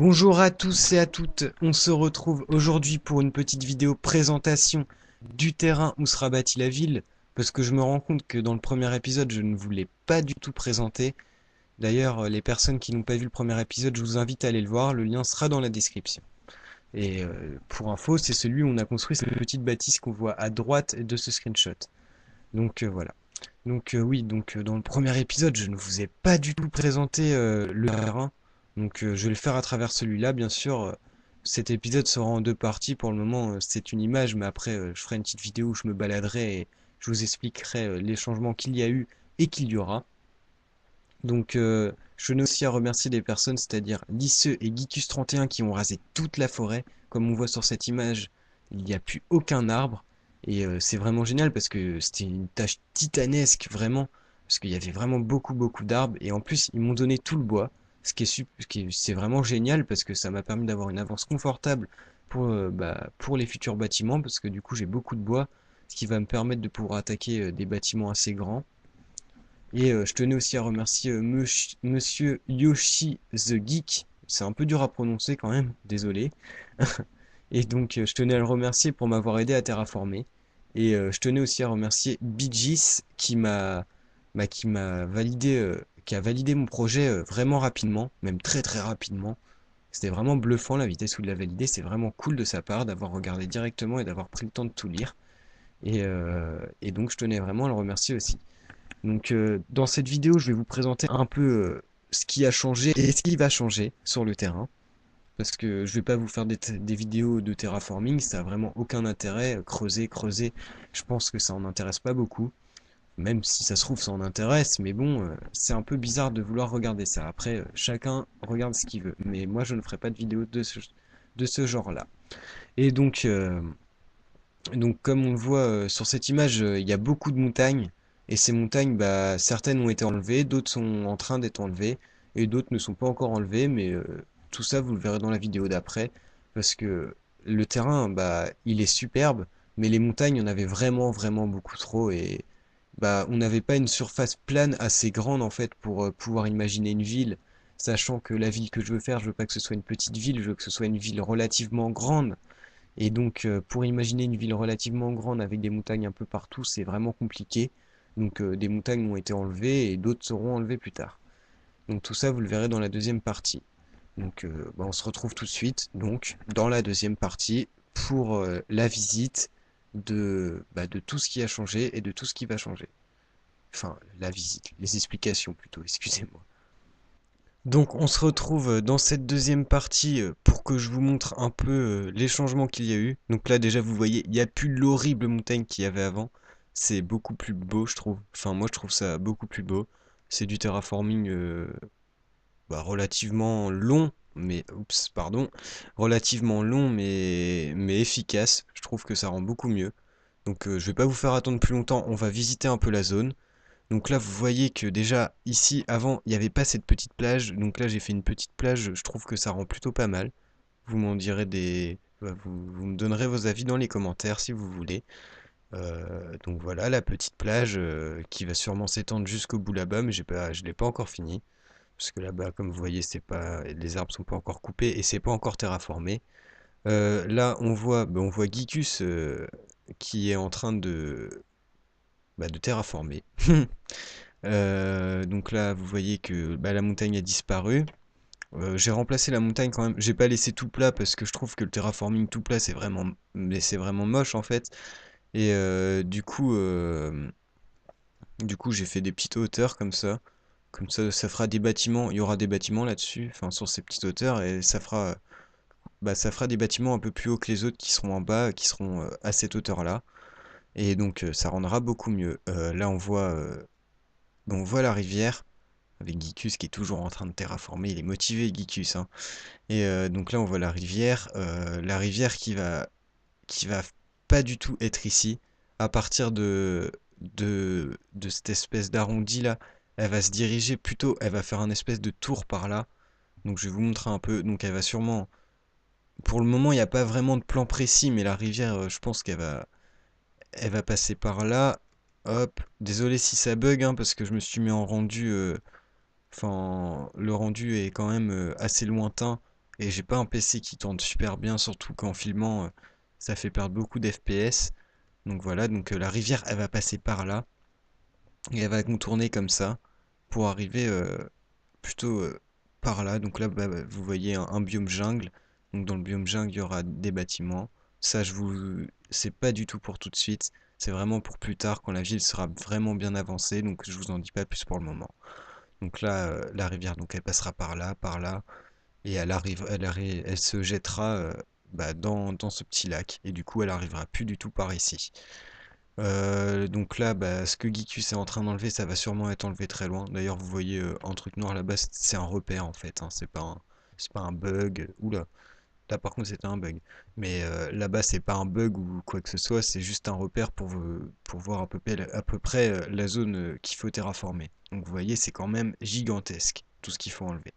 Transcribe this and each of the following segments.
Bonjour à tous et à toutes, on se retrouve aujourd'hui pour une petite vidéo présentation du terrain où sera bâtie la ville, parce que je me rends compte que dans le premier épisode je ne vous l'ai pas du tout présenté. D'ailleurs, les personnes qui n'ont pas vu le premier épisode, je vous invite à aller le voir, le lien sera dans la description. Et pour info, c'est celui où on a construit cette petite bâtisse qu'on voit à droite de ce screenshot. Donc voilà. Donc oui, dans le premier épisode, je ne vous ai pas du tout présenté le terrain. Donc je vais le faire à travers celui-là, bien sûr. Cet épisode sera en deux parties. Pour le moment, c'est une image, mais après, je ferai une petite vidéo où je me baladerai et je vous expliquerai les changements qu'il y a eu et qu'il y aura. Donc je tenais aussi à remercier des personnes, c'est-à-dire Lisseux et Geekus31 qui ont rasé toute la forêt. Comme on voit sur cette image, il n'y a plus aucun arbre. Et c'est vraiment génial parce que c'était une tâche titanesque, vraiment. Parce qu'il y avait vraiment beaucoup d'arbres. Et en plus, ils m'ont donné tout le bois. C'est vraiment génial parce que ça m'a permis d'avoir une avance confortable pour les futurs bâtiments. Parce que du coup, j'ai beaucoup de bois. Ce qui va me permettre de pouvoir attaquer des bâtiments assez grands. Et je tenais aussi à remercier Monsieur Yoshi the Geek. C'est un peu dur à prononcer quand même, désolé. Et donc je tenais à le remercier pour m'avoir aidé à terraformer. Et je tenais aussi à remercier Bigis qui m'a validé, qui a validé mon projet vraiment rapidement, même très rapidement. C'était vraiment bluffant la vitesse où il l'a validé. C'est vraiment cool de sa part d'avoir regardé directement et d'avoir pris le temps de tout lire. Et donc je tenais vraiment à le remercier aussi. Donc dans cette vidéo, je vais vous présenter un peu ce qui a changé et ce qui va changer sur le terrain. Parce que je vais pas vous faire des vidéos de terraforming, ça a vraiment aucun intérêt. Creuser, je pense que ça en intéresse pas beaucoup. Même si ça se trouve, ça en intéresse, mais bon, c'est un peu bizarre de vouloir regarder ça. Après, chacun regarde ce qu'il veut. Mais moi, je ne ferai pas de vidéo de ce genre-là. Et donc, comme on le voit sur cette image, il y a beaucoup de montagnes. Et ces montagnes, bah, certaines ont été enlevées, d'autres sont en train d'être enlevées, et d'autres ne sont pas encore enlevées. Mais tout ça, vous le verrez dans la vidéo d'après. Parce que le terrain, bah, il est superbe, mais les montagnes, il y en avait vraiment beaucoup trop. Et bah, on n'avait pas une surface plane assez grande, en fait, pour pouvoir imaginer une ville. Sachant que la ville que je veux faire, je veux pas que ce soit une petite ville, je veux que ce soit une ville relativement grande. Et donc, pour imaginer une ville relativement grande avec des montagnes un peu partout, c'est vraiment compliqué. Donc, des montagnes ont été enlevées et d'autres seront enlevées plus tard. Donc, tout ça, vous le verrez dans la deuxième partie. Donc, bah, on se retrouve tout de suite, donc, dans la deuxième partie pour la visite de tout ce qui a changé et de tout ce qui va changer. Enfin, la visite, les explications plutôt, excusez-moi. Donc on se retrouve dans cette deuxième partie pour que je vous montre un peu les changements qu'il y a eu. Donc là déjà vous voyez, il n'y a plus l'horrible montagne qu'il y avait avant. C'est beaucoup plus beau je trouve. Enfin moi je trouve ça beaucoup plus beau. C'est du terraforming relativement long, mais oups pardon, relativement long mais efficace. Je trouve que ça rend beaucoup mieux. Donc je vais pas vous faire attendre plus longtemps, on va visiter un peu la zone. Donc là, vous voyez que déjà, ici, avant, il n'y avait pas cette petite plage. Donc là, j'ai fait une petite plage. Je trouve que ça rend plutôt pas mal. Vous m'en direz vous me donnerez vos avis dans les commentaires si vous voulez. Donc voilà, la petite plage qui va sûrement s'étendre jusqu'au bout là-bas, mais je l'ai pas encore fini. Parce que là-bas, comme vous voyez, les arbres sont pas encore coupés et c'est pas encore terraformé. Là, on voit Geekus qui est en train de terraformer. Donc là, vous voyez que bah, la montagne a disparu. J'ai remplacé la montagne quand même. J'ai pas laissé tout plat parce que je trouve que le terraforming tout plat, c'est vraiment moche en fait. Et du coup, j'ai fait des petites hauteurs comme ça. Comme ça fera des bâtiments. Il y aura des bâtiments là-dessus, enfin sur ces petites hauteurs, et ça fera des bâtiments un peu plus hauts que les autres qui seront en bas, qui seront à cette hauteur-là. Et donc, ça rendra beaucoup mieux. Là, on voit la rivière. Avec Geekus qui est toujours en train de terraformer, il est motivé Geekus, hein. Et donc là on voit la rivière qui va pas du tout être ici. À partir de cette espèce d'arrondi là, elle va se diriger plutôt, elle va faire un espèce de tour par là. Donc je vais vous montrer un peu. Donc elle va sûrement, pour le moment il n'y a pas vraiment de plan précis, mais la rivière, je pense elle va passer par là. Hop, désolé si ça bug, hein, parce que je me suis mis en rendu. Enfin, le rendu est quand même assez lointain et j'ai pas un PC qui tourne super bien, surtout qu'en filmant, ça fait perdre beaucoup d'FPS. Donc voilà, donc la rivière, elle va passer par là, et elle va contourner comme ça, pour arriver plutôt par là. Donc là, vous voyez un biome jungle. Donc dans le biome jungle, il y aura des bâtiments. Ça, c'est pas du tout pour tout de suite. C'est vraiment pour plus tard, quand la ville sera vraiment bien avancée. Donc je vous en dis pas plus pour le moment. Donc là, la rivière, donc elle passera par là, et elle arrive, elle se jettera dans ce petit lac. Et du coup, elle arrivera plus du tout par ici. Donc là, ce que Geekus est en train d'enlever, ça va sûrement être enlevé très loin. D'ailleurs, vous voyez un truc noir là-bas, c'est un repère en fait, hein, c'est pas un bug. Oula, là par contre c'était un bug. Mais là-bas, c'est pas un bug ou quoi que ce soit, c'est juste un repère pour voir à peu près la zone qu'il faut terraformer. Donc vous voyez, c'est quand même gigantesque, tout ce qu'il faut enlever.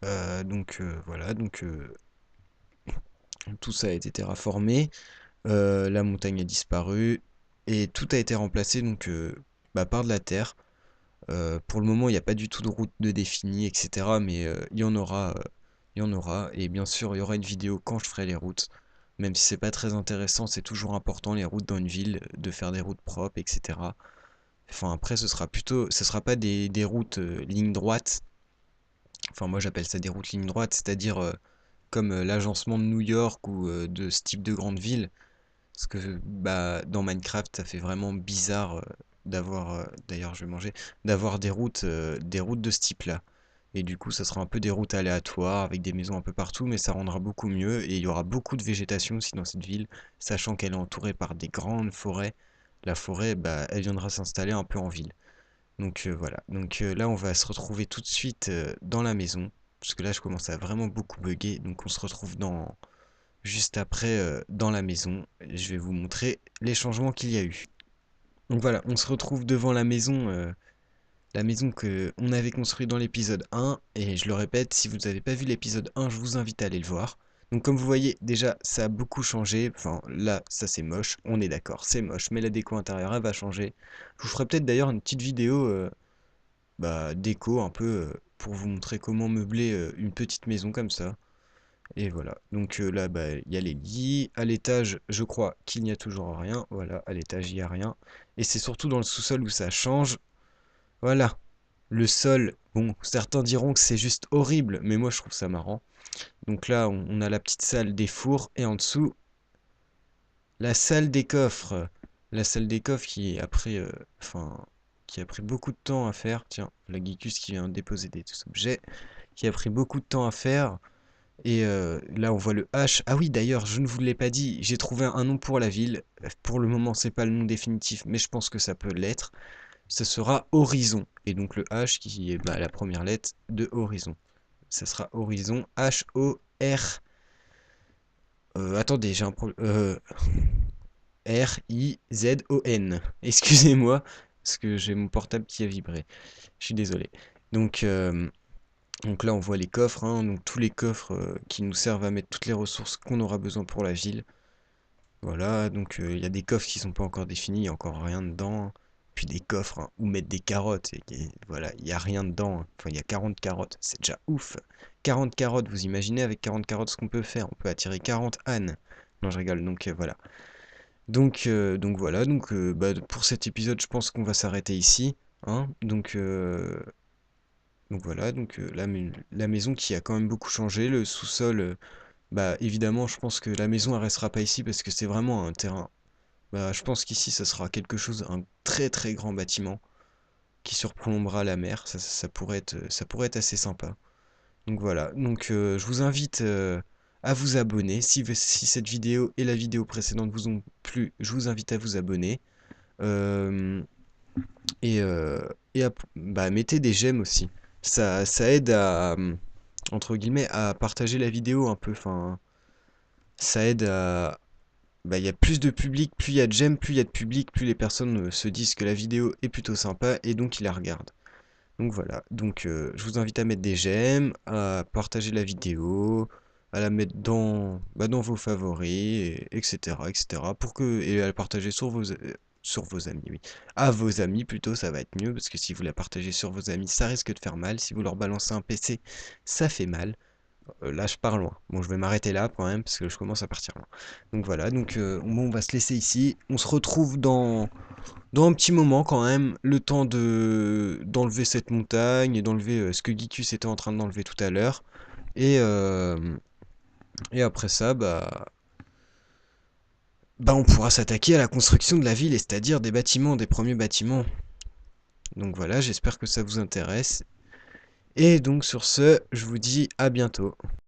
Voilà, tout ça a été terraformé. La montagne a disparu et tout a été remplacé par de la terre. Pour le moment, il n'y a pas du tout de route de définie, etc. Mais il y en aura, il y en aura. Et bien sûr, il y aura une vidéo quand je ferai les routes. Même si c'est pas très intéressant, c'est toujours important les routes dans une ville, de faire des routes propres, etc. Enfin après, ce sera pas des routes ligne droite. Enfin moi j'appelle ça des routes ligne droite, c'est-à-dire comme l'agencement de New York ou de ce type de grande ville. Parce que dans Minecraft, ça fait vraiment bizarre d'ailleurs je vais manger, d'avoir des routes de ce type-là. Et du coup, ça sera un peu des routes aléatoires avec des maisons un peu partout, mais ça rendra beaucoup mieux. Et il y aura beaucoup de végétation aussi dans cette ville, sachant qu'elle est entourée par des grandes forêts. La forêt, elle viendra s'installer un peu en ville. Donc voilà. Donc là, on va se retrouver tout de suite dans la maison, parce que là, je commence à vraiment beaucoup bugger. Donc on se retrouve juste après dans la maison. Je vais vous montrer les changements qu'il y a eu. Donc voilà, on se retrouve devant la maison que on avait construite dans l'épisode 1. Et je le répète, si vous n'avez pas vu l'épisode 1, je vous invite à aller le voir. Donc comme vous voyez, déjà, ça a beaucoup changé. Enfin, là, ça c'est moche, on est d'accord, c'est moche. Mais la déco intérieure, elle va changer. Je vous ferai peut-être d'ailleurs une petite vidéo déco un peu pour vous montrer comment meubler une petite maison comme ça. Et voilà. Donc là, il y a les lits. À l'étage, je crois qu'il n'y a toujours rien. Voilà, à l'étage, il n'y a rien. Et c'est surtout dans le sous-sol où ça change. Voilà. Le sol, bon, certains diront que c'est juste horrible, mais moi je trouve ça marrant. Donc là, on a la petite salle des fours et en dessous, la salle des coffres. La salle des coffres qui a pris beaucoup de temps à faire. Tiens, la Geekus qui vient de déposer des objets, qui a pris beaucoup de temps à faire. Et là, on voit le H. Ah oui, d'ailleurs, je ne vous l'ai pas dit, j'ai trouvé un nom pour la ville. Pour le moment, c'est pas le nom définitif, mais je pense que ça peut l'être. Ce sera Horizon. Et donc le H qui est la première lettre de Horizon. Ça sera Horizon. H-O-R. Attendez, j'ai un problème. R-I-Z-O-N. Excusez-moi, parce que j'ai mon portable qui a vibré. Je suis désolé. Donc, euh, donc là, on voit les coffres, hein, donc tous les coffres qui nous servent à mettre toutes les ressources qu'on aura besoin pour la ville. Voilà, donc il y a des coffres qui sont pas encore définis, il n'y a encore rien dedans. Puis des coffres hein, où mettre des carottes. Voilà, il n'y a rien dedans, hein. Enfin, il y a 40 carottes, c'est déjà ouf. 40 carottes, vous imaginez avec 40 carottes ce qu'on peut faire? On peut attirer 40 ânes. Non, je rigole, donc voilà. Donc voilà, pour cet épisode, je pense qu'on va s'arrêter ici, hein. Donc voilà, la maison qui a quand même beaucoup changé, le sous-sol, évidemment, je pense que la maison elle restera pas ici parce que c'est vraiment un terrain. Je pense qu'ici, ça sera quelque chose, un très très grand bâtiment qui surplombera la mer. Ça pourrait être assez sympa. Donc voilà, je vous invite à vous abonner. Si cette vidéo et la vidéo précédente vous ont plu, je vous invite à vous abonner. Euh, et mettez des j'aime aussi. Ça aide entre guillemets, à partager la vidéo un peu. Enfin, ça aide à, il y a plus de public, plus il y a de j'aime, plus il y a de public, plus les personnes se disent que la vidéo est plutôt sympa et donc ils la regardent. Donc voilà, je vous invite à mettre des j'aime, à partager la vidéo, à la mettre dans vos favoris, etc., etc. Et à la partager sur vos amis, oui. À vos amis plutôt, ça va être mieux, parce que si vous la partagez sur vos amis, ça risque de faire mal. Si vous leur balancez un PC, ça fait mal. Là, je pars loin. Bon, je vais m'arrêter là quand même, parce que je commence à partir loin. Donc voilà, donc bon, on va se laisser ici. On se retrouve dans un petit moment quand même, le temps d'enlever cette montagne et d'enlever ce que Gicus était en train d'enlever tout à l'heure. Et, euh, et après ça, bah on pourra s'attaquer à la construction de la ville, et c'est-à-dire des bâtiments, des premiers bâtiments. Donc voilà, j'espère que ça vous intéresse. Et donc sur ce, je vous dis à bientôt.